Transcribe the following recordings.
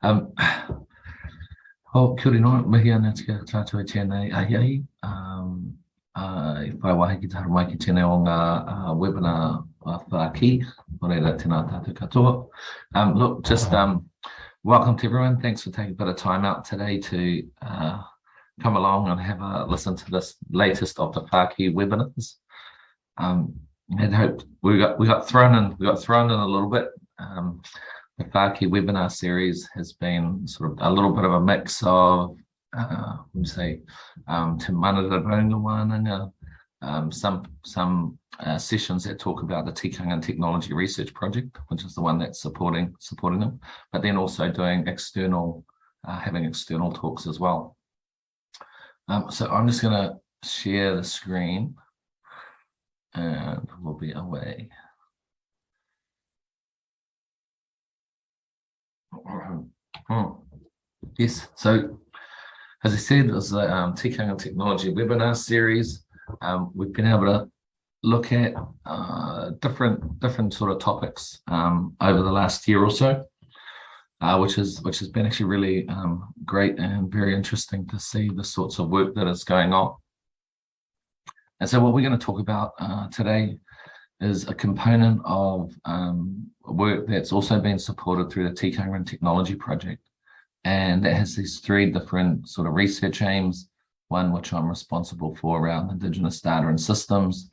Kia ora ingoa, mihi ana tika tātou e tēnei ahiahi. I whai wahiki te haramai ki tēnei o ngā webinar Whāki, o reira tēnā tātou katoa. Look, just welcome to everyone. Thanks for taking a bit of time out today to come along and have a listen to this latest of the Whāki webinars. And hope we got thrown in a little bit. The Whāki webinar series has been sort of a little bit of a mix of, te manararanga wānanga, some sessions that talk about the Tikanga Technology Research Project, which is the one that's supporting them, but then also doing having external talks as well. So I'm just going to share the screen, and we'll be away. Yes, so as I said, there's the Tikanga Technology webinar series. We've been able to look at different sort of topics over the last year or so, which has been actually really great and very interesting to see the sorts of work that is going on. And so what we're going to talk about today is a component of work that's also been supported through the Tikanga Technology Project. And that has these three different sort of research aims, one which I'm responsible for around Indigenous data and systems.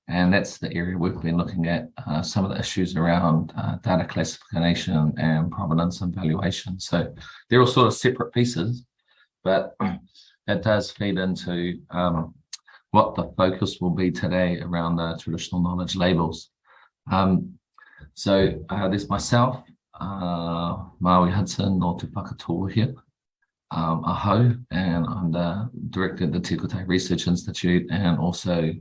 And that's the area we've been looking at some of the issues around data classification and provenance and valuation. So they're all sort of separate pieces, but that does feed into what the focus will be today around the traditional knowledge labels. So there's myself, Maui Hudson, no te whakatoa here, aho, and I'm the director at the Te Kotai Research Institute and also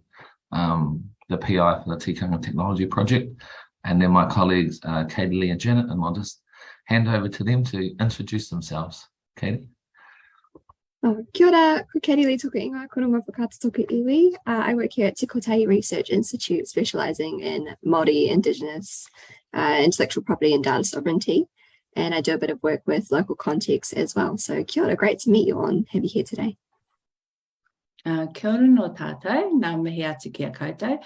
the PI for the Tikanga Technology Project. And then my colleagues, KatieLee and Janette, and I'll just hand over to them to introduce themselves. Katie? Kia ora, ko KatieLee toka ingoa, ko runga whakata toka iwi. I work here at Te Kotai Research Institute, specialising in Māori, Indigenous, intellectual property and data sovereignty. And I do a bit of work with local context as well. So kia ora, great to meet you all and have you here today. Kia ora no tātou, nā mihi atu kia koutou.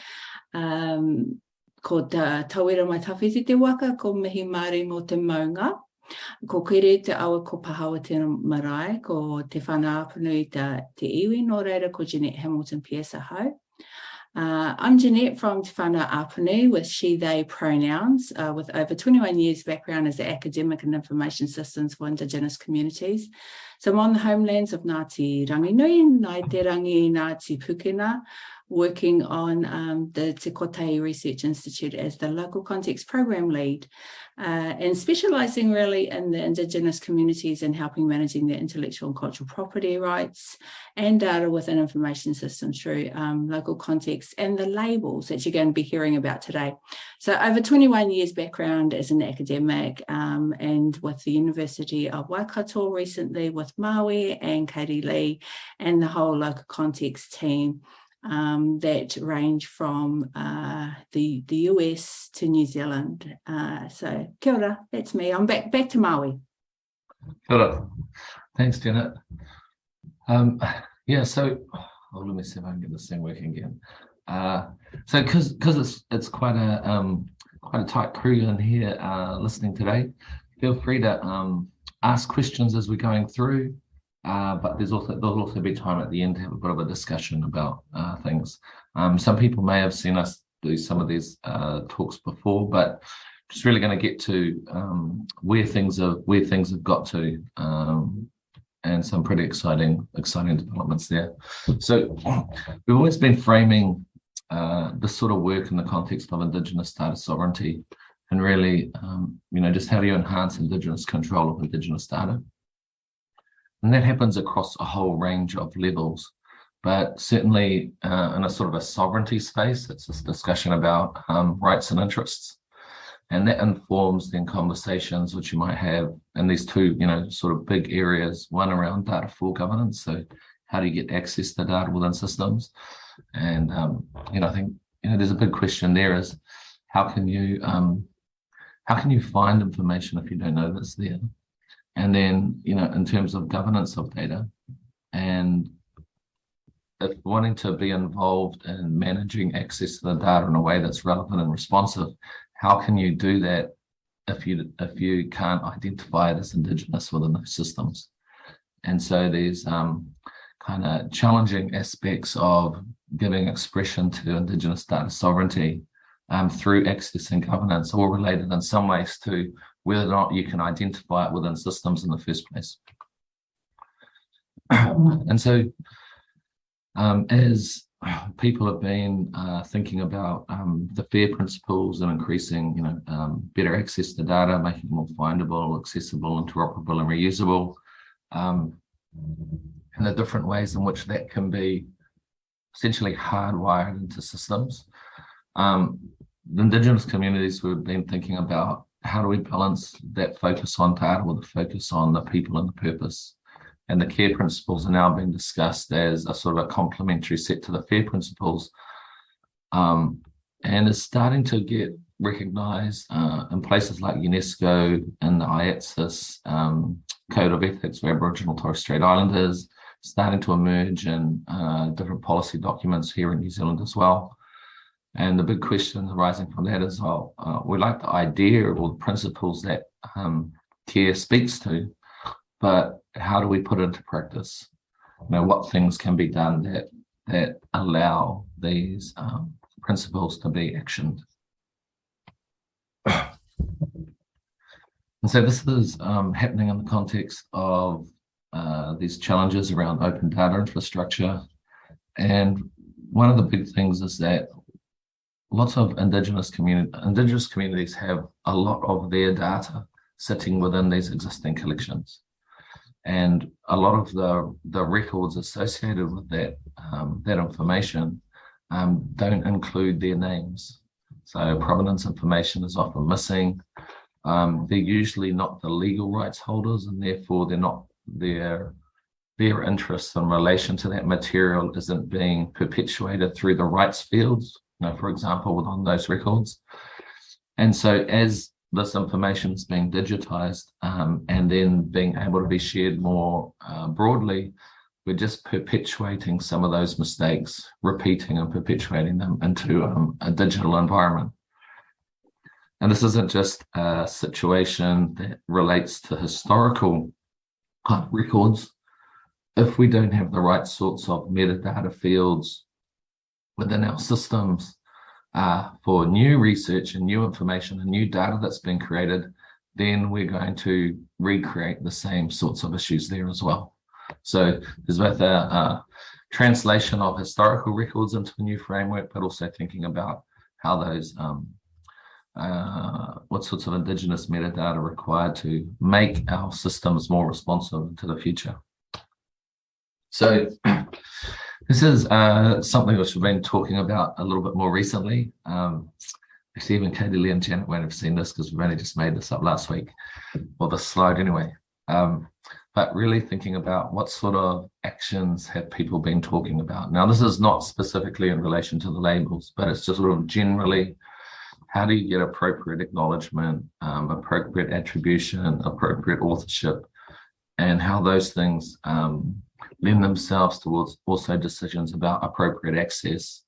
Ko tā tauira mai tawhiti te waka, ko mihi Māori mō te maunga. Ko kere te awa ko pahawa te marae, ko te whana apanui te iwi, no reira ko Janette Hamilton-Pearce ahau. I'm Janette from Te Whana Apanui with she, they pronouns, with over 21 years background as an academic in information systems for Indigenous communities. So I'm on the homelands of Ngāti Ranginui, Ngāi Te Rangi, Ngāti Pukena, working on the Te Kotai Research Institute as the local context program lead, and specialising really in the Indigenous communities and helping managing their intellectual and cultural property rights and data within information systems through local context and the labels that you're going to be hearing about today. So over 21 years background as an academic and with the University of Waikato recently with Maui and KatieLee and the whole local context team. That range from the US to New Zealand. So kia ora, that's me. I'm back to Maui. Kia ora. Thanks, Janette. Yeah, so let me see if I can get this thing working again. So because it's quite a tight crew in here listening today, feel free to ask questions as we're going through. But there'll also be time at the end to have a bit of a discussion about things. Some people may have seen us do some of these talks before, but just really going to get to where things have got to, and some pretty exciting developments there. So we've always been framing this sort of work in the context of Indigenous data sovereignty, and really, just how do you enhance Indigenous control of Indigenous data. And that happens across a whole range of levels, but certainly in a sort of a sovereignty space, it's this discussion about rights and interests. And that informs then conversations which you might have in these two, sort of big areas, one around data for governance. So how do you get access to data within systems? And, I think, there's a big question there is how can you find information if you don't know that's there? And then, in terms of governance of data, and if wanting to be involved in managing access to the data in a way that's relevant and responsive, how can you do that if you can't identify it as Indigenous within those systems? And so there's kind of challenging aspects of giving expression to Indigenous data sovereignty through access and governance, all related in some ways to whether or not you can identify it within systems in the first place. And so as people have been thinking about the FAIR principles and increasing, better access to data, making it more findable, accessible, interoperable, and reusable, and the different ways in which that can be essentially hardwired into systems. The Indigenous communities we've been thinking about how do we balance that focus on data with the focus on the people and the purpose. And the care principles are now being discussed as a sort of a complementary set to the FAIR principles, and is starting to get recognised in places like UNESCO and the IATSIS Code of Ethics for Aboriginal and Torres Strait Islanders, starting to emerge in different policy documents here in New Zealand as well. And the big question arising from that is, we like the idea or the principles that care speaks to, but how do we put it into practice? What things can be done that allow these principles to be actioned? And so this is happening in the context of these challenges around open data infrastructure. And one of the big things is that lots of Indigenous communities have a lot of their data sitting within these existing collections. And a lot of the records associated with that information don't include their names. So provenance information is often missing. They're usually not the legal rights holders, and therefore they're not their interests in relation to that material isn't being perpetuated through the rights fields, for example, within those records. And so as this information is being digitized and then being able to be shared more broadly, we're just perpetuating some of those mistakes, repeating and perpetuating them into a digital environment. And this isn't just a situation that relates to historical records. If we don't have the right sorts of metadata fields within our systems for new research and new information and new data that's been created, then we're going to recreate the same sorts of issues there as well. So there's both a translation of historical records into a new framework, but also thinking about how those, what sorts of Indigenous metadata are required to make our systems more responsive to the future. So this is something which we've been talking about a little bit more recently. Actually, even KatieLee and Janette won't have seen this because we've only just made this up last week, or the slide anyway. But really thinking about what sort of actions have people been talking about. Now, this is not specifically in relation to the labels, but it's just sort of generally, how do you get appropriate acknowledgement, appropriate attribution, appropriate authorship, and how those things lend themselves towards also decisions about appropriate access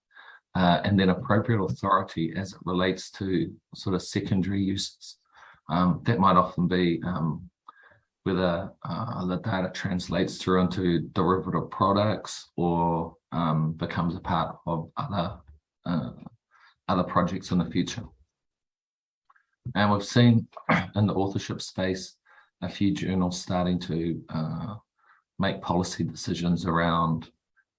and then appropriate authority as it relates to sort of secondary uses. That might often be whether the data translates through into derivative products or becomes a part of other projects in the future. And we've seen in the authorship space a few journals starting to make policy decisions around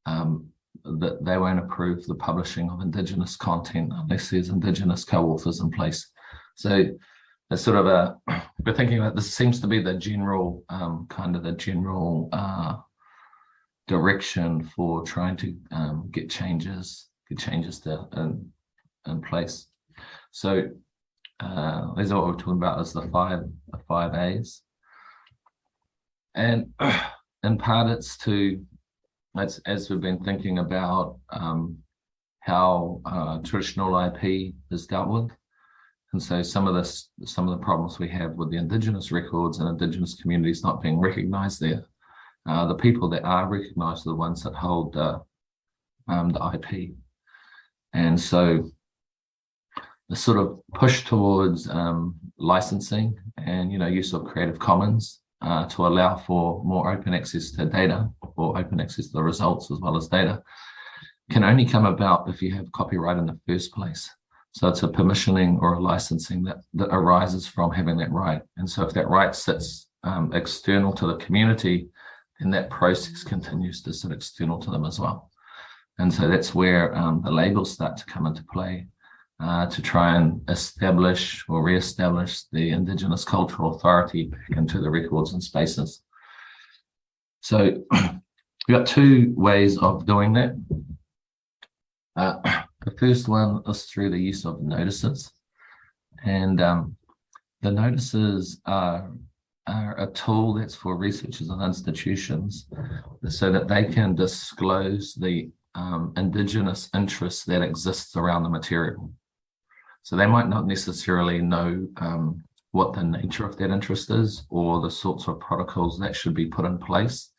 that they won't approve the publishing of Indigenous content unless there's Indigenous co-authors in place. So it's sort of we're thinking about this seems to be the general direction for trying to get changes in place. So these are what we're talking about as the five A's. And in part it's as we've been thinking about how traditional IP is dealt with, And so some of the problems we have with the Indigenous records and Indigenous communities not being recognised there, the people that are recognised are the ones that hold the IP. And so the sort of push towards licensing and use of Creative Commons to allow for more open access to data, or open access to the results as well as data, can only come about if you have copyright in the first place. So it's a permissioning or a licensing that arises from having that right. And so if that right sits external to the community, then that process continues to sit external to them as well. And so that's where the labels start to come into play to try and establish or re-establish the Indigenous cultural authority back into the records and spaces. So we've got two ways of doing that. The first one is through the use of notices. And the notices are a tool that's for researchers and institutions so that they can disclose the Indigenous interests that exists around the material. So they might not necessarily know what the nature of that interest is or the sorts of protocols that should be put in place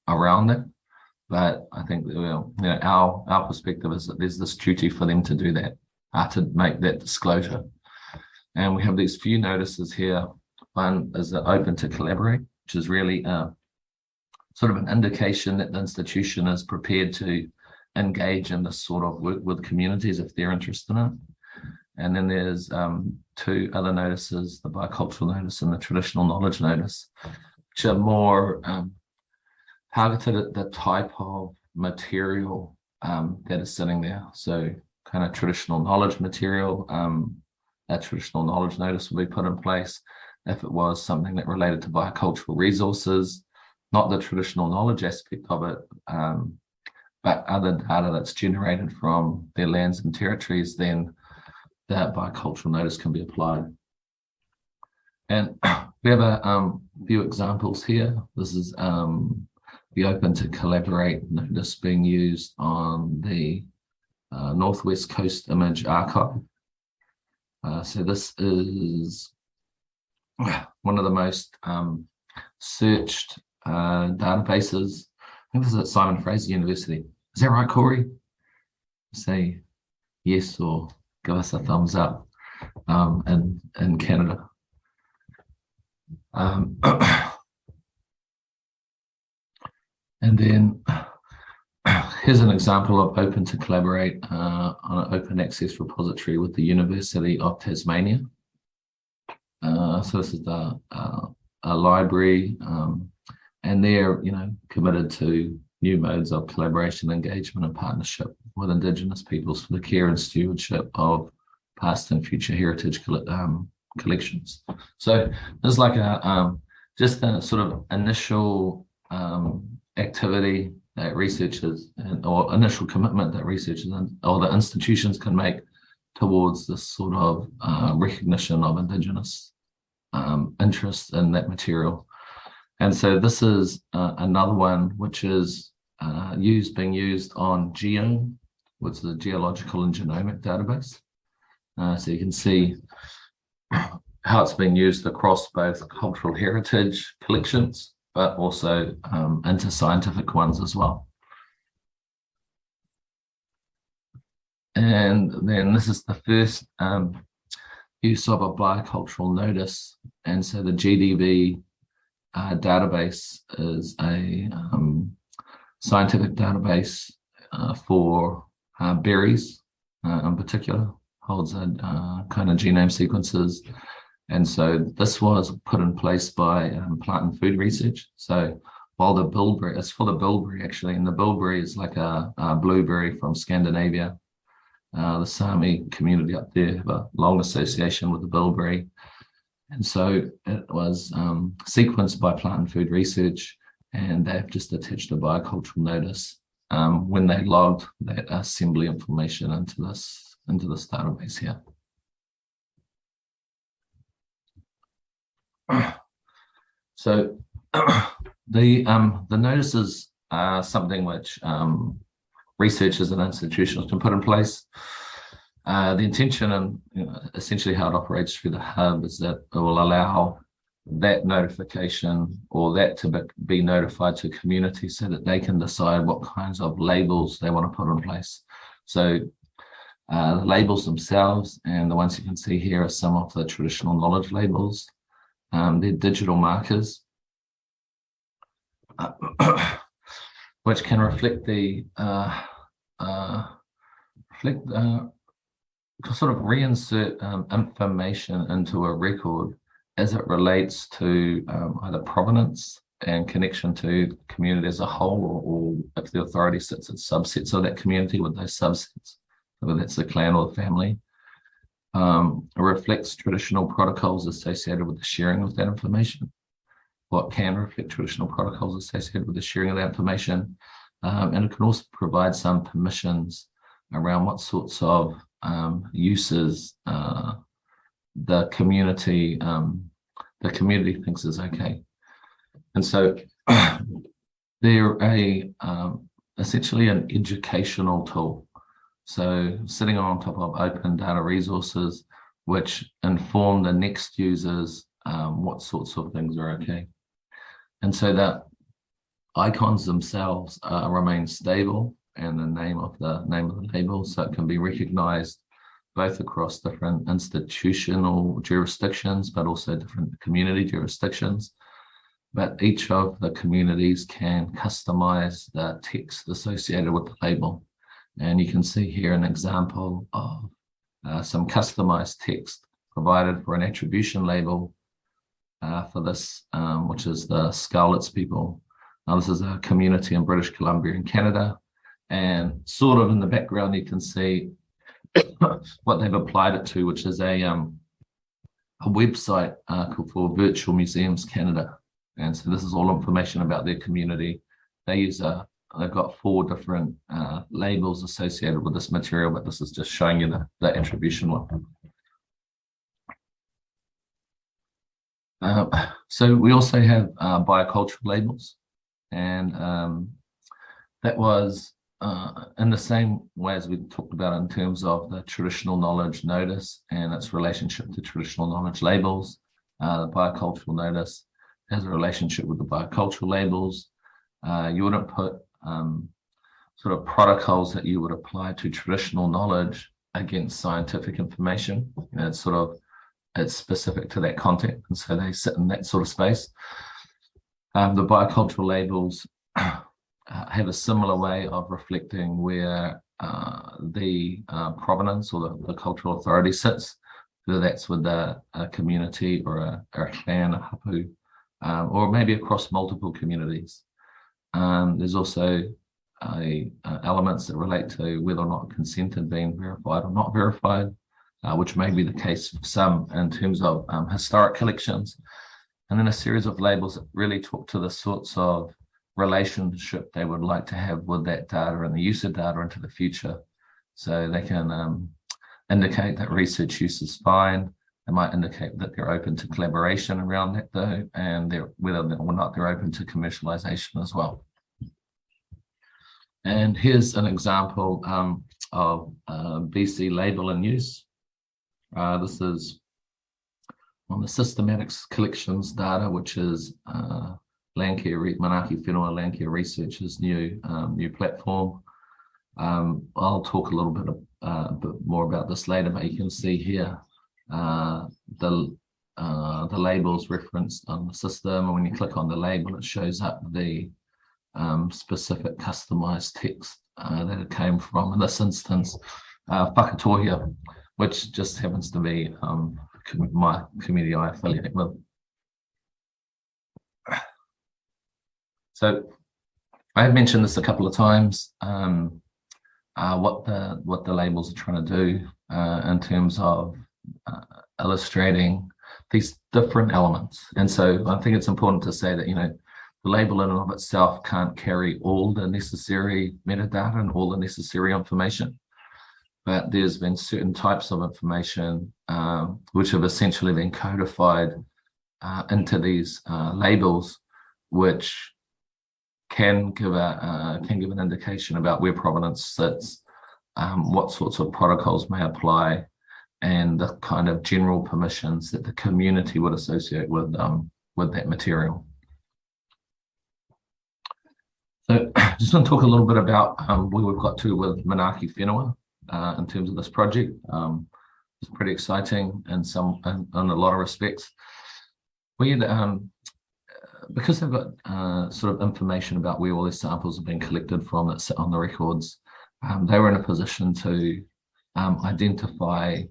around it. But I think our perspective is that there's this duty for them to do that, to make that disclosure. And we have these few notices here. One is open to collaborate, which is really sort of an indication that the institution is prepared to engage in this sort of work with communities if they're interested in it. And then there's two other notices, the biocultural notice and the traditional knowledge notice, which are more targeted at the type of material that is sitting there. So kind of traditional knowledge material, that traditional knowledge notice will be put in place if it was something that related to biocultural resources, not the traditional knowledge aspect of it, but other data that's generated from their lands and territories, then that biocultural notice can be applied. And we have a few examples here. This is the Open to Collaborate notice being used on the Northwest Coast Image Archive. So this is one of the most searched databases. I think this is at Simon Fraser University. Is that right, Corey? Say yes or give us a thumbs up in Canada. And then here's an example of Open to Collaborate on an open access repository with the University of Tasmania. So this is a library, and they're committed to new modes of collaboration, engagement, and partnership with Indigenous peoples for the care and stewardship of past and future heritage collections. So there's like just a sort of initial activity that researchers or initial commitment that researchers or the institutions can make towards this sort of recognition of Indigenous interest in that material. And so this is another one which is being used on Geome, which is a geological and genomic database. So you can see how it's being used across both cultural heritage collections, but also into scientific ones as well. And then this is the first use of a biocultural notice. And so the GDB database is a scientific database for berries in particular, holds a kind of genome sequences. And so this was put in place by Plant and Food Research. So while the bilberry, it's for the bilberry actually, and the bilberry is like a blueberry from Scandinavia. The Sami community up there have a long association with the bilberry. And so it was sequenced by Plant and Food Research, and they've just attached a biocultural notice when they logged that assembly information into this database here. So the notices are something which researchers and institutions can put in place. The intention and essentially how it operates through the hub is that it will allow that notification or that to be notified to community so that they can decide what kinds of labels they want to put in place. So the labels themselves, and the ones you can see here are some of the traditional knowledge labels. They're digital markers, which can reflect the sort of reinsert information into a record as it relates to either provenance and connection to community as a whole, or if the authority sits at subsets of that community with those subsets, whether that's the clan or the family. It reflects traditional protocols associated with the sharing of that information. What can reflect traditional protocols associated with the sharing of that information. And it can also provide some permissions around what sorts of uses the community thinks is okay. And so they're essentially an educational tool. So sitting on top of open data resources, which inform the next users what sorts of things are okay. And so that icons themselves remain stable, and the name of the label, so it can be recognized both across different institutional jurisdictions, but also different community jurisdictions. But each of the communities can customize the text associated with the label. And you can see here an example of some customized text provided for an attribution label for this, which is the Scowlitz people. Now, this is a community in British Columbia in Canada. And sort of in the background, you can see what they've applied it to, which is a website called for Virtual Museums Canada. And so this is all information about their community. They use they've got 4 different labels associated with this material, but this is just showing you the attribution one. So we also have biocultural labels, and that was in the same way as we talked about in terms of the traditional knowledge notice and its relationship to traditional knowledge labels. The biocultural notice has a relationship with the biocultural labels. You wouldn't put sort of protocols that you would apply to traditional knowledge against scientific information. It's specific to that content, and so they sit in that sort of space. The biocultural labels have a similar way of reflecting where the provenance or the cultural authority sits, whether that's with a community or a clan, a hapu, or maybe across multiple communities. There's also elements that relate to whether or not consent had been verified or not verified, which may be the case for some in terms of historic collections. And then a series of labels that really talk to the sorts of relationship they would like to have with that data and the use of data into the future. So they can indicate that research use is fine. They might indicate that they're open to collaboration around that though, and whether or not they're open to commercialization as well. And here's an example of BC label in use. This is on the systematics collections data, which is Landcare Manaki Whenua Landcare Research's new platform. I'll talk a little bit more about this later, but you can see here the labels referenced on the system, and when you click on the label, it shows up the specific customized text that it came from. In this instance, Whakatohia, which just happens to be my community I affiliate with. So I have mentioned this a couple of times, what the labels are trying to do in terms of illustrating these different elements. And so I think it's important to say that, the label in and of itself can't carry all the necessary metadata and all the necessary information. But there's been certain types of information which have essentially been codified into these labels, which can give an indication about where provenance sits, what sorts of protocols may apply, and the kind of general permissions that the community would associate with that material. So just want to talk a little bit about where we've got to with Manaaki Whenua in terms of this project. It's pretty exciting in a lot of respects. We had, because they've got sort of information about where all these samples have been collected from that sit on the records, they were in a position to identify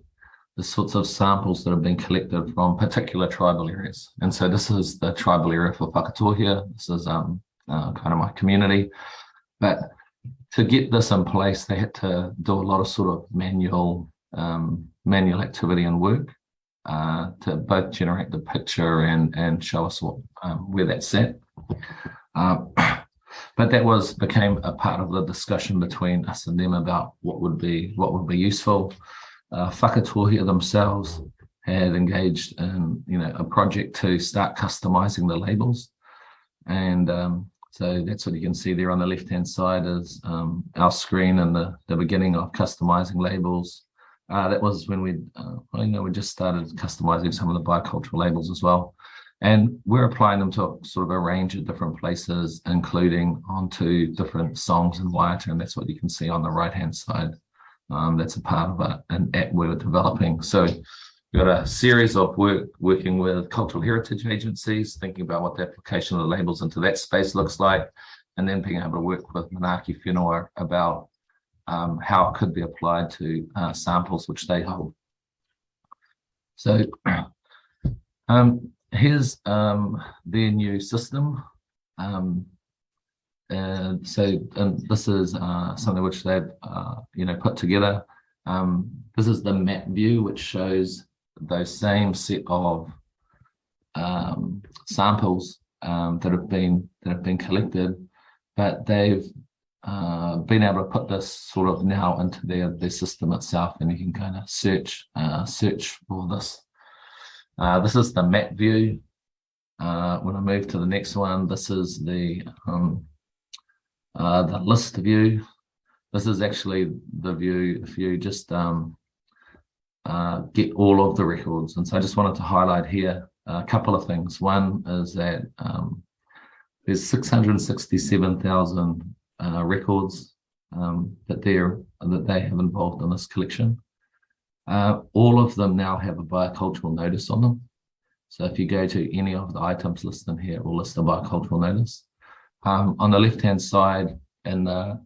the sorts of samples that have been collected from particular tribal areas. And so this is the tribal area for Whakatohia. This is kind of my community. But to get this in place, they had to do a lot of sort of manual activity and work to both generate the picture and show us where that's sat. But that became a part of the discussion between us and them about what would be useful. Whakatohia themselves had engaged in a project to start customizing the labels, and so that's what you can see there on the left hand side is our screen and the beginning of customizing labels. That was when we just started customizing some of the biocultural labels as well, and we're applying them to sort of a range of different places, including onto different songs in Waiata, and that's what you can see on the right hand side. That's a part of an app we were developing. So we've got a series of working with cultural heritage agencies, thinking about what the application of the labels into that space looks like, and then being able to work with Manaaki Whenua about how it could be applied to samples which they hold. So here's their new system. And this is something which they've put together. This is the map view, which shows those same set of samples that have been collected, but they've been able to put this sort of now into their system itself, and you can kind of search for this. This is the map view. When I move to the next one, this is the list view. This is actually the view if you just get all of the records. And so I just wanted to highlight here a couple of things. One is that there's 667,000 records that they have involved in this collection. All of them now have a biocultural notice on them. So if you go to any of the items listed in here, it will list a biocultural notice. On the left-hand side, in the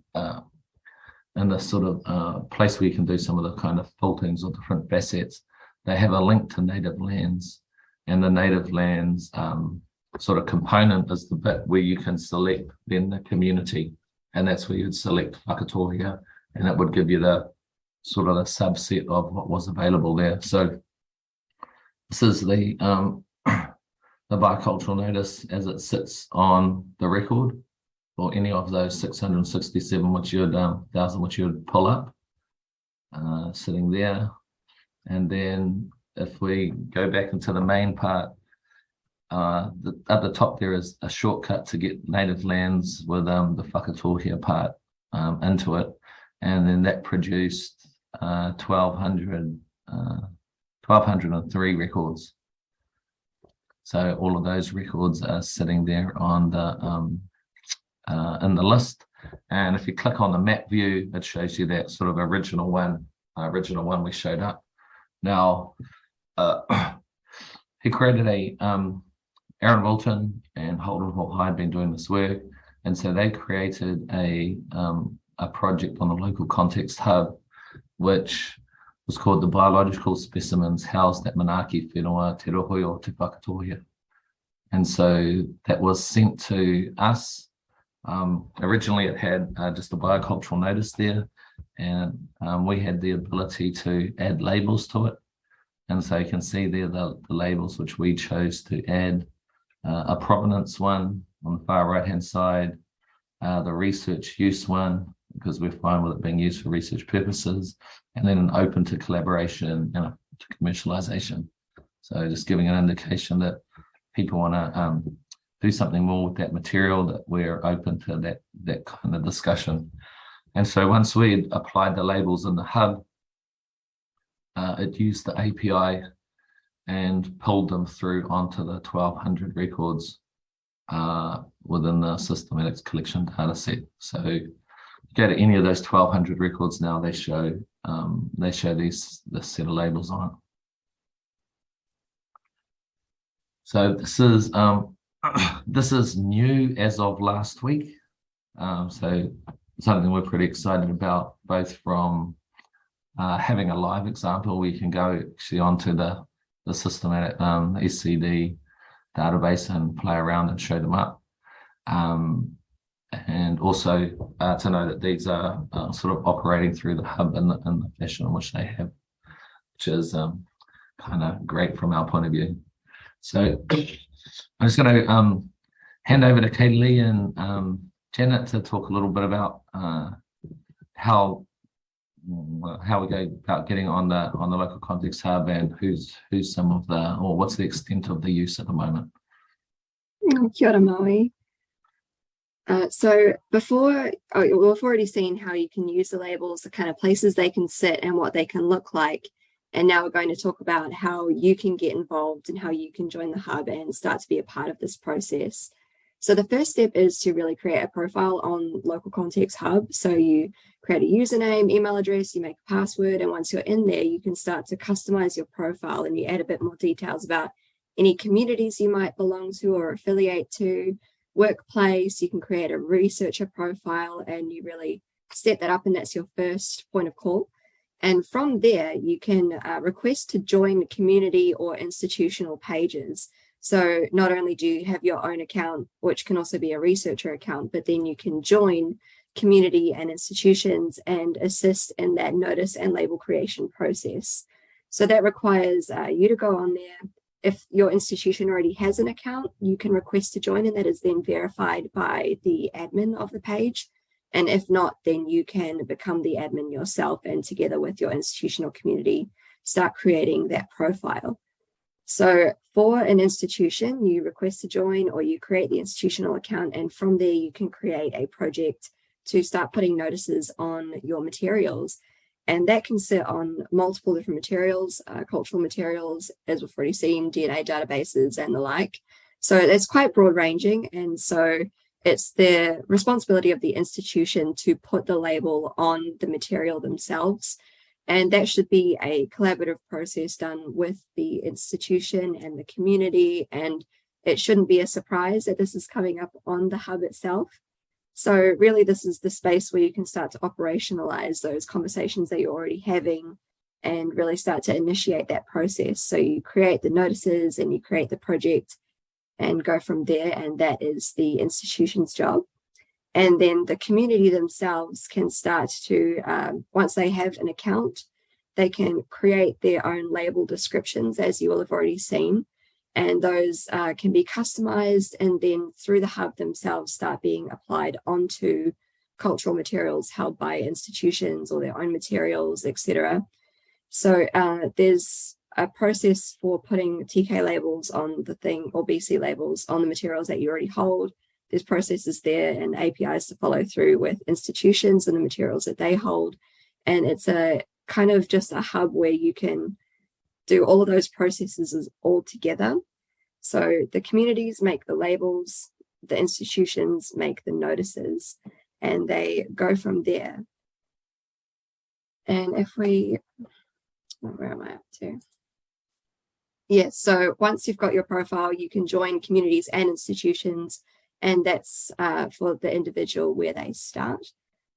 sort of place where you can do some of the kind of filterings or different facets, they have a link to native lands, and the native lands sort of component is the bit where you can select then the community, and that's where you'd select Whakatohia, and it would give you the sort of the subset of what was available there. So this is the biocultural notice as it sits on the record for any of those 667 which you would pull up, sitting there. And then if we go back into the main part, at the top there is a shortcut to get native lands with the Whakatohia part into it, and then that produced 1,203 records. So all of those records are sitting there on the in the list. And if you click on the map view, it shows you that sort of original one we showed up. Now, he created Aaron Wilton and Holden Hall had been doing this work, and so they created a project on the local context hub, which was called the Biological Specimens Housed at Manaaki Whenua Te Rohoi o Te Whakatohia. And so that was sent to us. Originally it had just a biocultural notice there, and we had the ability to add labels to it. And so you can see there the labels which we chose to add, a provenance one on the far right hand side, the research use one, because we're fine with it being used for research purposes, and then an open to collaboration and to commercialization. So just giving an indication that people want to do something more with that material, that we're open to that kind of discussion. And so once we applied the labels in the hub, it used the API and pulled them through onto the 1,200 records within the systematics collection data set. So go to any of those 1,200 records now, they show this set of labels on it. So this is new as of last week. So something we're pretty excited about, both from having a live example where you can go actually onto the systematic SCD database and play around and show them up. And also to know that these are sort of operating through the hub in the fashion in which they have, which is kind of great from our point of view. So I'm just going to hand over to KatieLee and Janette to talk a little bit about how we go about getting on the local context hub and who's some of the, or what's the extent of the use at the moment. Kia ora Maui. So we've already seen how you can use the labels, the kind of places they can sit and what they can look like. And now we're going to talk about how you can get involved and how you can join the hub and start to be a part of this process. So the first step is to really create a profile on Local Context Hub. So you create a username, email address, you make a password, and once you're in there, you can start to customize your profile and you add a bit more details about any communities you might belong to or affiliate to, workplace. You can create a researcher profile and you really set that up, and that's your first point of call. And from there, you can request to join community or institutional pages. So not only do you have your own account, which can also be a researcher account, but then you can join community and institutions and assist in that notice and label creation process. So that requires you to go on there. If your institution already has an account, you can request to join, and that is then verified by the admin of the page. And if not, then you can become the admin yourself and together with your institutional community, start creating that profile. So for an institution, you request to join or you create the institutional account, and from there you can create a project to start putting notices on your materials. And that can sit on multiple different materials, cultural materials, as we've already seen, DNA databases and the like. So it's quite broad ranging. And so it's the responsibility of the institution to put the label on the material themselves. And that should be a collaborative process done with the institution and the community. And it shouldn't be a surprise that this is coming up on the hub itself. So really, this is the space where you can start to operationalize those conversations that you're already having and really start to initiate that process. So you create the notices and you create the project and go from there. And that is the institution's job. And then the community themselves can start to, once they have an account, they can create their own label descriptions, as you will have already seen. And those can be customized and then through the hub themselves start being applied onto cultural materials held by institutions or their own materials, etc. So there's a process for putting TK labels on the thing or BC labels on the materials that you already hold. There's processes there and APIs to follow through with institutions and the materials that they hold. And it's a kind of just a hub where you can do all of those processes all together. So the communities make the labels, the institutions make the notices, and they go from there. And if we, where am I up to? Yes, so once you've got your profile, you can join communities and institutions, and that's for the individual where they start.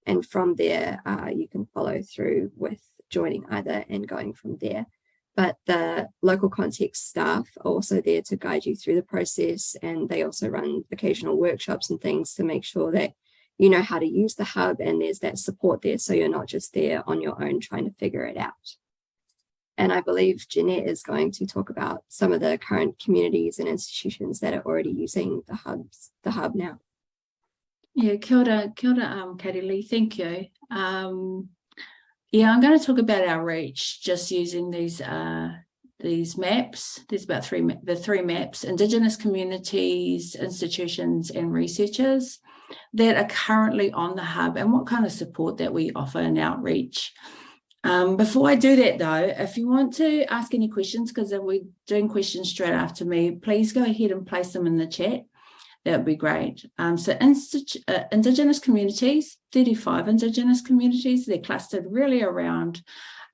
And from there, you can follow through with joining either and going from there. But the local context staff are also there to guide you through the process, and they also run occasional workshops and things to make sure that you know how to use the hub and there's that support there so you're not just there on your own trying to figure it out. And I believe Janette is going to talk about some of the current communities and institutions that are already using the hub now. Yeah, kia ora, KatieLee, thank you. Yeah, I'm going to talk about our reach just using these maps. There's about three maps: Indigenous communities, institutions, and researchers. that are currently on the hub and what kind of support that we offer in outreach. Before I do that though, if you want to ask any questions, because if we're doing questions straight after me, please go ahead and place them in the chat. That would be great. So Indigenous communities, 35 Indigenous communities, they're clustered really around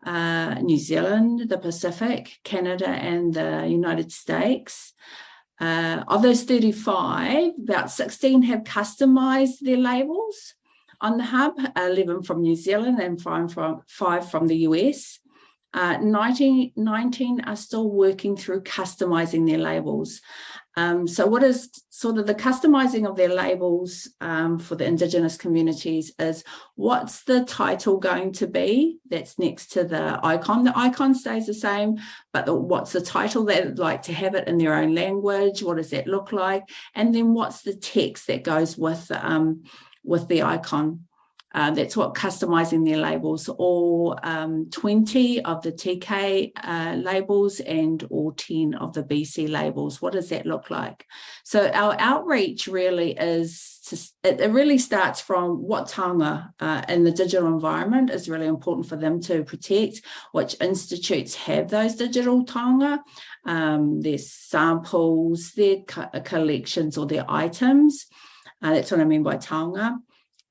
New Zealand, the Pacific, Canada, and the United States. Of those 35, about 16 have customized their labels on the hub, 11 from New Zealand and 5 from the US. 19 are still working through customizing their labels. So what is sort of the customizing of their labels for the Indigenous communities is, what's the title going to be that's next to the icon? The icon stays the same, but what's the title? They'd like to have it in their own language. What does that look like? And then what's the text that goes with the icon? That's what customizing their labels, all 20 of the TK labels and all 10 of the BC labels. What does that look like? So our outreach really is, it really starts from what taonga in the digital environment is really important for them to protect, which institutes have those digital taonga, their samples, their collections or their items. That's what I mean by taonga.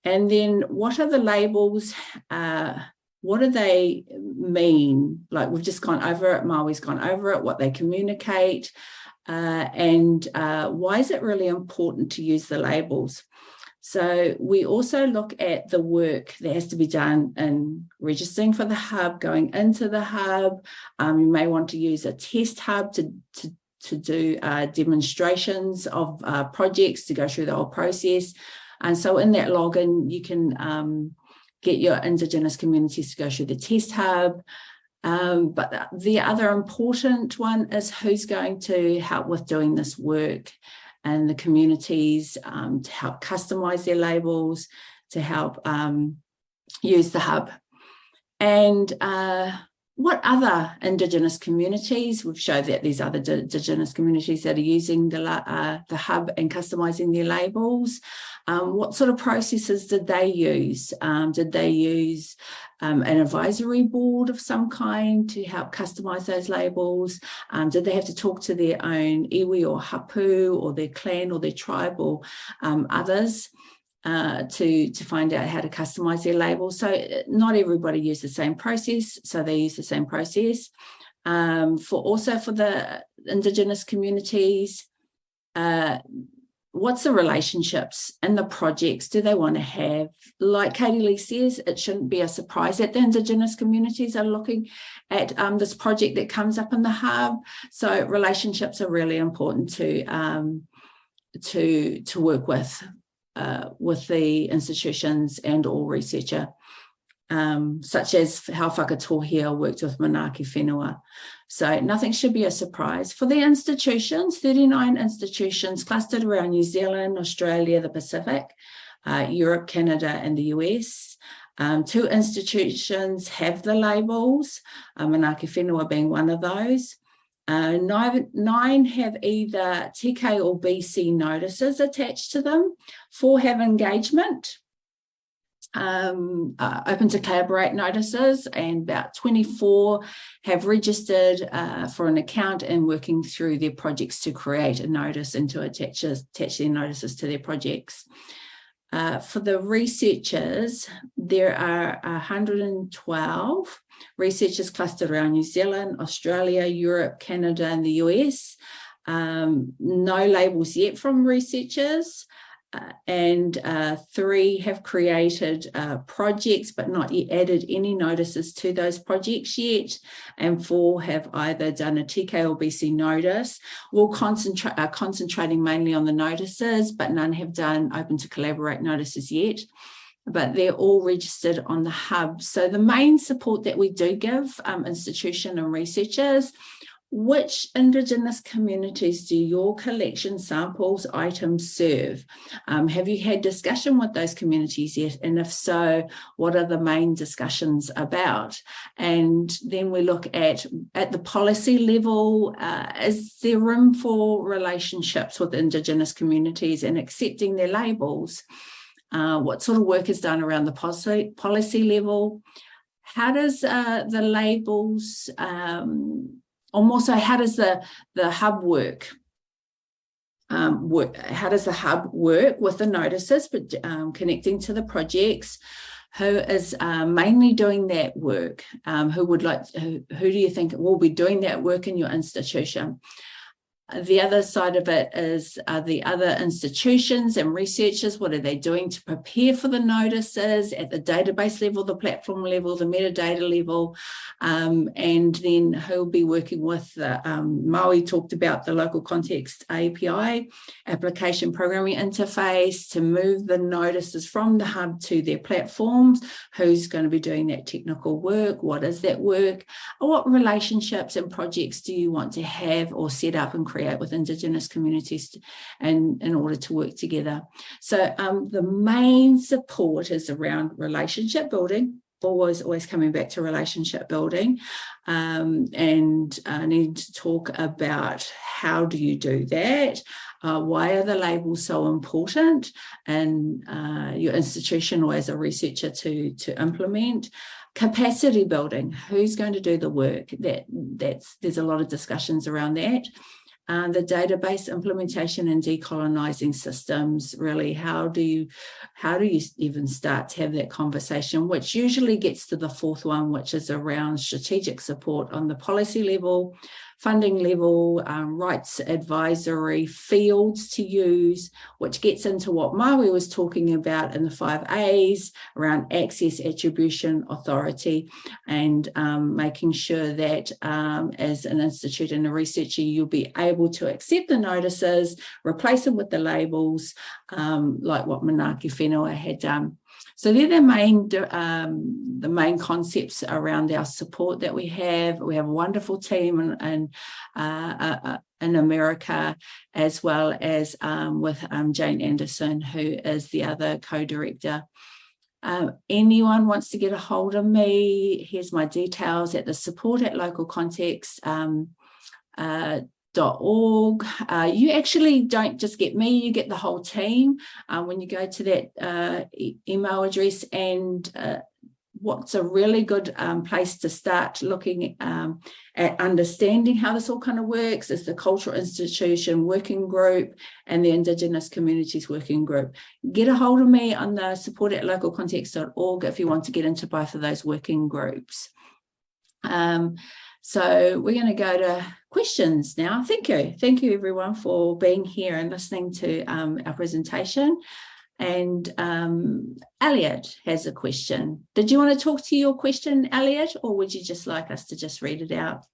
And then what are the labels? What do they mean? Like, we've just gone over it, Maui's gone over it, what they communicate, and why is it really important to use the labels? So we also look at the work that has to be done in registering for the hub, going into the hub. You may want to use a test hub to do demonstrations of projects, to go through the whole process. And so in that login, you can get your Indigenous communities to go through the test hub. But the other important one is who's going to help with doing this work, and the communities to help customize their labels, to help use the hub. And what other Indigenous communities? We've showed that there's other Indigenous communities that are using the hub and customizing their labels. What sort of processes did they use? Did they use an advisory board of some kind to help customize those labels? Did they have to talk to their own iwi or hapu or their clan or their tribe or others to find out how to customize their labels? So not everybody used the same process, so they use the same process. For the Indigenous communities, what's the relationships and the projects do they want to have? Like KatieLee says, it shouldn't be a surprise that the Indigenous communities are looking at this project that comes up in the hub. So relationships are really important to work with the institutions and all researcher, such as how Whakatohea worked with Manaaki Whenua. So nothing should be a surprise. For the institutions, 39 institutions clustered around New Zealand, Australia, the Pacific, Europe, Canada, and the US. 2 institutions have the labels, Manaaki Whenua being one of those. 9 have either TK or BC notices attached to them. 4 have engagement, open to collaborate notices, and about 24 have registered for an account and working through their projects to create a notice and to attach their notices to their projects. For the researchers, there are 112 researchers clustered around New Zealand, Australia, Europe, Canada, and the US. No labels yet from researchers, and 3 have created projects but not yet added any notices to those projects yet, and 4 have either done a TK or BC notice. We'll concentrating mainly on the notices, but none have done open to collaborate notices yet, but they're all registered on the hub. So the main support that we do give institution and researchers, which Indigenous communities do your collection samples items serve? Have you had discussion with those communities yet? And if so, what are the main discussions about? And then we look at the policy level, is there room for relationships with Indigenous communities and accepting their labels? What sort of work is done around the policy level? How does the labels, also, how does the hub work? How does the hub work with the notices, but connecting to the projects? Who is mainly doing that work? Who do you think will be doing that work in your institution? The other side of it is the other institutions and researchers. What are they doing to prepare for the notices at the database level, the platform level, the metadata level? And then who'll be working with Maui talked about the local context API, application programming interface, to move the notices from the hub to their platforms. Who's going to be doing that technical work? What is that work? What relationships and projects do you want to have or set up and create with Indigenous communities and in order to work together? So the main support is around relationship building, always coming back to relationship building, and I need to talk about how do you do that? Why are the labels so important in your institution or as a researcher to implement? Capacity building, who's going to do the work? There's a lot of discussions around that. The database implementation and decolonizing systems, really, how do you even start to have that conversation, which usually gets to the fourth one, which is around strategic support on the policy level, funding level, rights advisory, fields to use, which gets into what Maui was talking about in the 5 A's around access, attribution, authority, and making sure that as an institute and a researcher, you'll be able to accept the notices, replace them with the labels, like what Manaaki Whenua had done. So they're the main concepts around our support that we have. We have a wonderful team in America, as well as with Jane Anderson, who is the other co-director. Anyone wants to get a hold of me, here's my details at the support@localcontext.org. You actually don't just get me, you get the whole team when you go to that email address. And what's a really good place to start looking at understanding how this all kind of works is the Cultural Institution Working Group and the Indigenous Communities Working Group. Get a hold of me on the support@localcontext.org if you want to get into both of those working groups. So we're going to go to questions now. Thank you everyone for being here and listening to our presentation. And Elliot has a question. Did you want to talk to your question, Elliot, or would you just like us to just read it out?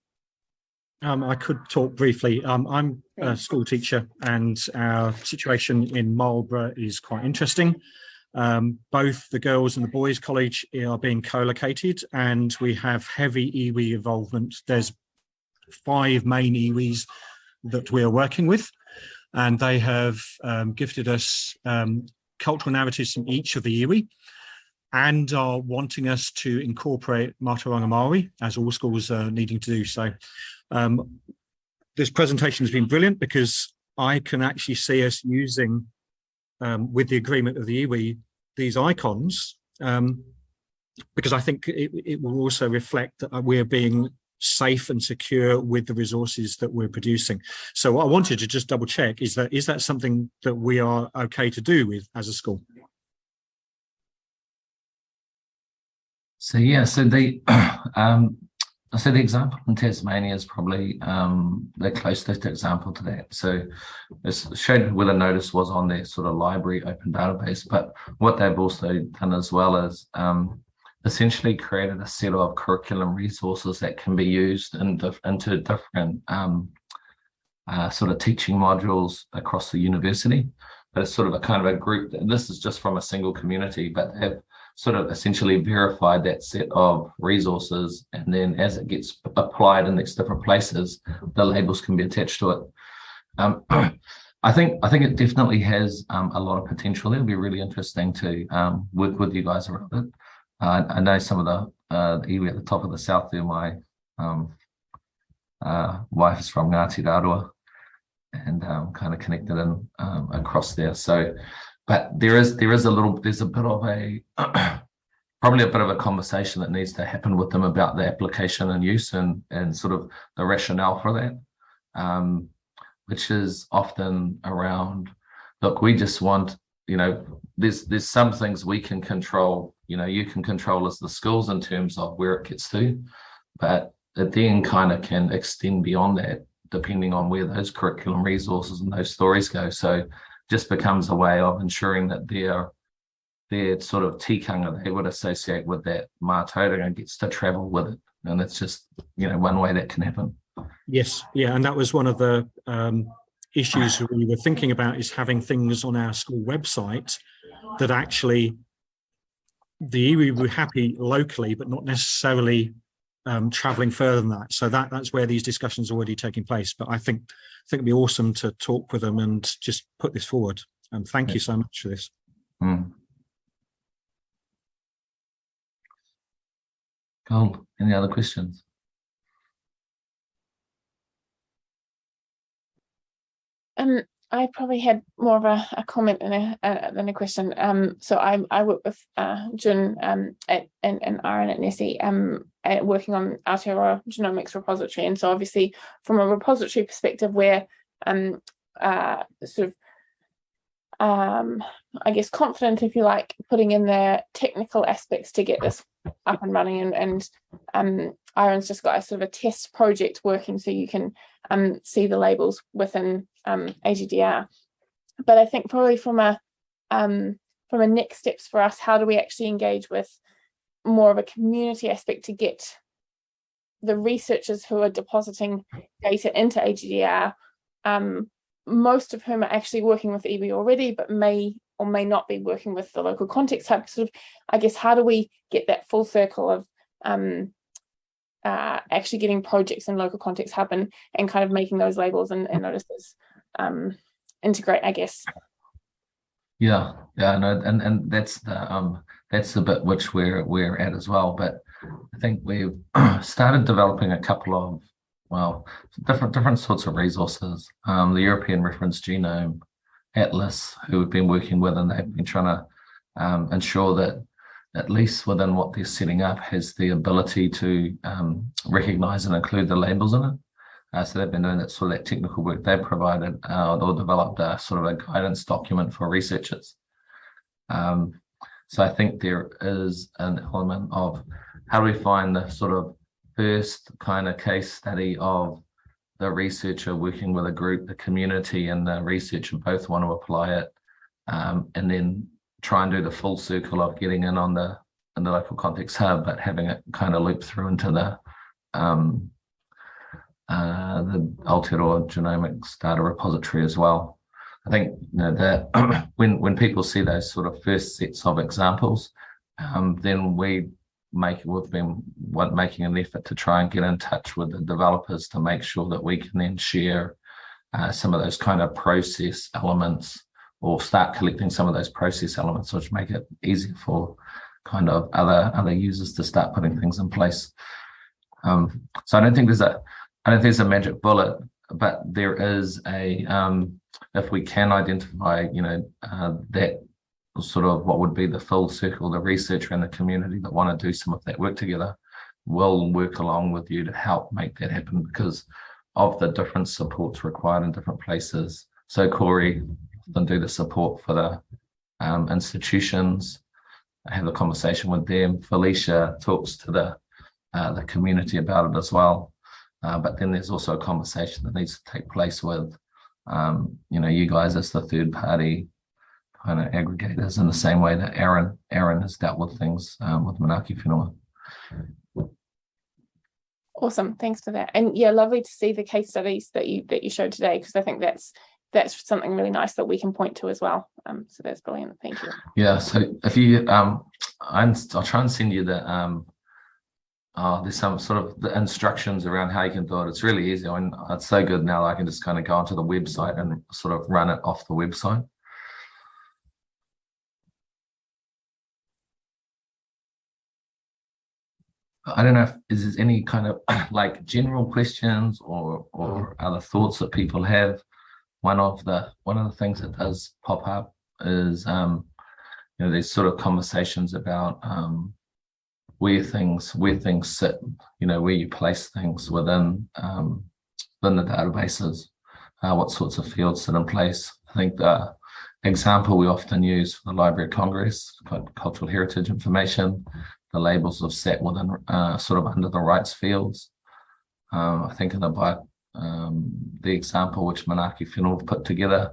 I could talk briefly. I'm a school teacher, and our situation in Marlborough is quite interesting. Both the girls and the boys' college are being co-located, and we have heavy iwi involvement. There's 5 main iwis that we're working with, and they have gifted us cultural narratives from each of the iwi, and are wanting us to incorporate Mātauranga Māori, as all schools are needing to do so. This presentation has been brilliant because I can actually see us using, with the agreement of the iwi, these icons, because I think it will also reflect that we're being safe and secure with the resources that we're producing. So what I wanted to just double check is that something that we are okay to do with as a school? So yeah, so the example in Tasmania is probably the closest example to that. So it's showed where the notice was on their sort of library open database, but what they've also done as well is essentially created a set of curriculum resources that can be used into different sort of teaching modules across the university. but it's sort of a kind of a group. And this is just from a single community, but have sort of essentially verified that set of resources, and then as it gets applied in these different places, the labels can be attached to it. I think it definitely has a lot of potential. It'll be really interesting to work with you guys around it. I know some of the iwi at the top of the south there. My wife is from Ngāti Rārua, and kind of connected in across there. So, but there's a bit of a probably a bit of a conversation that needs to happen with them about the application and use and sort of the rationale for that, which is often around, look, we just want, there's some things we can control, you can control as the schools in terms of where it gets to, but it then kind of can extend beyond that depending on where those curriculum resources and those stories go. So just becomes a way of ensuring that their sort of tikanga they would associate with that mātauranga gets to travel with it. And it's just, one way that can happen. Yes, yeah, and that was one of the issues we were thinking about, is having things on our school website that actually the iwi were happy locally, but not necessarily traveling further than that. So that's where these discussions are already taking place. But I think it'd be awesome to talk with them and just put this forward. And thank you so much for this. Cool. Any other questions? I probably had more of a comment than a question. So I work with Jun and Aaron at Nessie working on Aotearoa Genomics repository. And so obviously from a repository perspective, we're I guess confident, if you like, putting in the technical aspects to get this up and running, and Aaron's just got a sort of a test project working, so you can see the labels within AGDR. But I think probably from a next steps for us, how do we actually engage with more of a community aspect to get the researchers who are depositing data into AGDR, most of whom are actually working with iwi already, but may or may not be working with the local context hub. Sort of, I guess, how do we get that full circle of actually getting projects in local context hub and kind of making those labels and notices integrate, I guess. Yeah, no, and that's the bit which we're at as well. But I think we've started developing a couple of different sorts of resources. The European Reference Genome Atlas, who we've been working with, and they've been trying to ensure that at least within what they're setting up has the ability to recognize and include the labels in it. So they've been doing that sort of that technical work. They've provided or developed a sort of a guidance document for researchers. So I think there is an element of how do we find the sort of first kind of case study of the researcher working with a group, the community and the researcher both want to apply it, and then try and do the full circle of getting in on the local context hub, but having it kind of loop through into the Aotearoa Genomics data repository as well. I think that when people see those sort of first sets of examples, then we've been making an effort to try and get in touch with the developers to make sure that we can then share some of those kind of process elements, or start collecting some of those process elements, which make it easier for kind of other users to start putting things in place. So I don't think there's a magic bullet, but there is if we can identify, that sort of what would be the full circle, the researcher and the community that want to do some of that work together, will work along with you to help make that happen because of the different supports required in different places. So Corey then do the support for the institutions. I have a conversation with them. Felicia talks to the community about it as well. But then there's also a conversation that needs to take place with, you guys as the third party kind of aggregators, in the same way that Aaron has dealt with things with Manaaki Whenua. Awesome, thanks for that. And yeah, lovely to see the case studies that you showed today, because I think that's that's something really nice that we can point to as well. So that's brilliant. Thank you. Yeah. So if you, I'll try and send you the there's some sort of the instructions around how you can do it. It's really easy. I mean, it's so good now that I can just kind of go onto the website and sort of run it off the website. I don't know if there's any kind of like general questions or other thoughts that people have. One of the things that does pop up is there's sort of conversations about where things sit, where you place things within the databases, what sorts of fields sit in place. I think the example we often use for the Library of Congress, cultural heritage information, the labels of sat within sort of under the rights fields. I think in the example which Manaaki Whenua put together,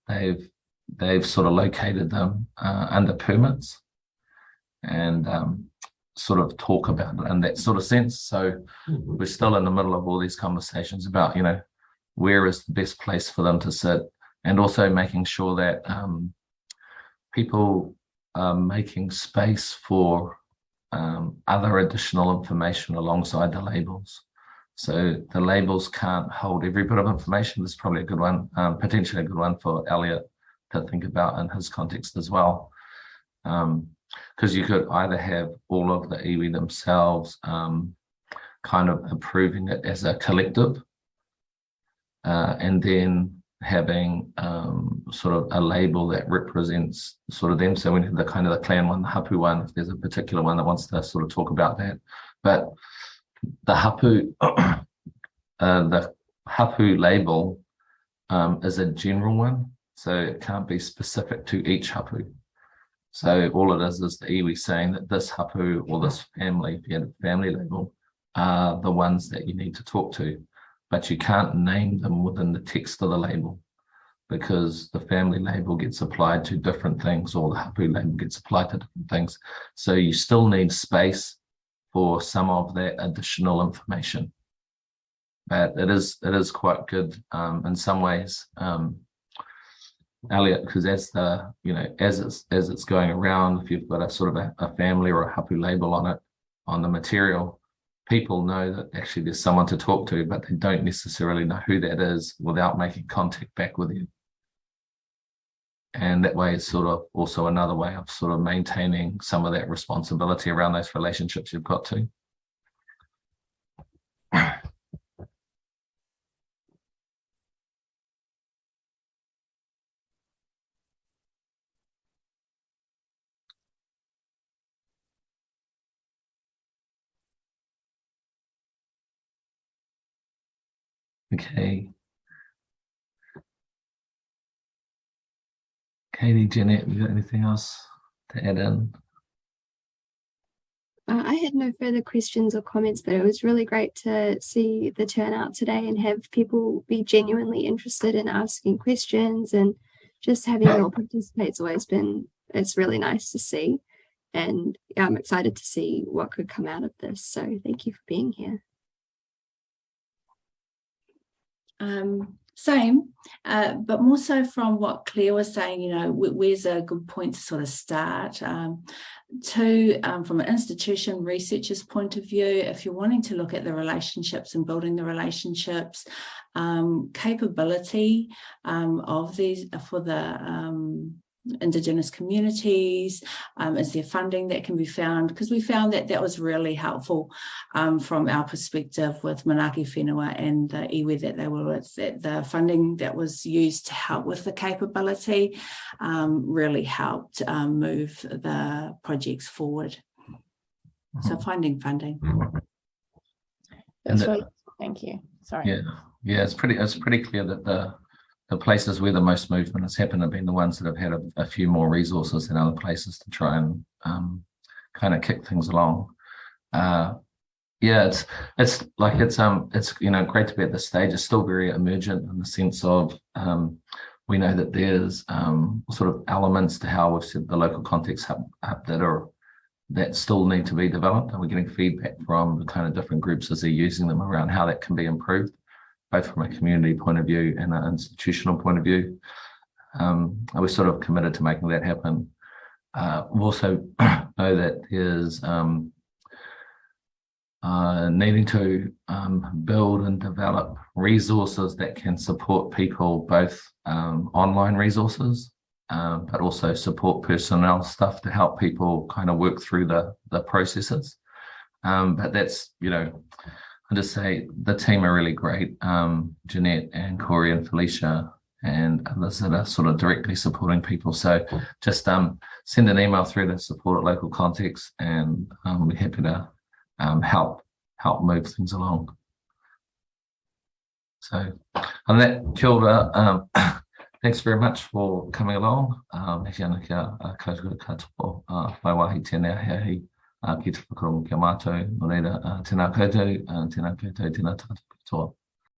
they've sort of located them under permits and sort of talk about it in that sort of sense. So we're still in the middle of all these conversations about, where is the best place for them to sit, and also making sure that people are making space for other additional information alongside the labels. So the labels can't hold every bit of information. There's probably a good one, potentially a good one for Elliot to think about in his context as well. Because you could either have all of the iwi themselves kind of approving it as a collective, and then having sort of a label that represents sort of them. So we have the kind of the clan one, the hapu one, if there's a particular one that wants to sort of talk about that. But the hapu, the hapu label is a general one, so it can't be specific to each hapu. So all it is the iwi saying that this hapu or this family, if you had a family label, are the ones that you need to talk to. But you can't name them within the text of the label, because the family label gets applied to different things, or the hapu label gets applied to different things. So you still need space for some of that additional information. But it is quite good in some ways, Elliot, because as it's going around, if you've got a sort of a family or a hapu label on it, on the material, people know that actually there's someone to talk to, but they don't necessarily know who that is without making contact back with you. And that way it's sort of also another way of sort of maintaining some of that responsibility around those relationships you've got to. Okay. Katie, Janette, you got anything else to add in? I had no further questions or comments, but it was really great to see the turnout today and have people be genuinely interested in asking questions, and just having you all participate it's really nice to see. And yeah, I'm excited to see what could come out of this. So thank you for being here. Same, but more so from what Claire was saying, where's a good point to sort of start? From an institution researcher's point of view, if you're wanting to look at the relationships and building the relationships, capability of these for the Indigenous communities, is there funding that can be found? Because we found that was really helpful from our perspective with Manaaki Whenua and the iwi that they were with, that the funding that was used to help with the capability really helped move the projects forward. So finding funding. That's really, thank you. Sorry. Yeah, it's pretty clear that the places where the most movement has happened have been the ones that have had a few more resources than other places to try and kind of kick things along. It's great to be at this stage. It's still very emergent in the sense of we know that there's sort of elements to how we've said the local context hub that still need to be developed, and we're getting feedback from the kind of different groups as they're using them around how that can be improved. both from a community point of view and an institutional point of view. We're sort of committed to making that happen. We also know that there's needing to build and develop resources that can support people, both online resources, but also support personnel stuff to help people kind of work through the processes. But that's, I just say the team are really great. Janette and Corey and Felicia and others that are sort of directly supporting people. So just send an email through to support at local context, and we're happy to help move things along. So on that, kia ora, thanks very much for coming along. Ki ana kia koutou katoa whai wahi tēnei hei ki te whakarongo kia mātou. No reira, tēnā koutou, tēnā tātou katoa.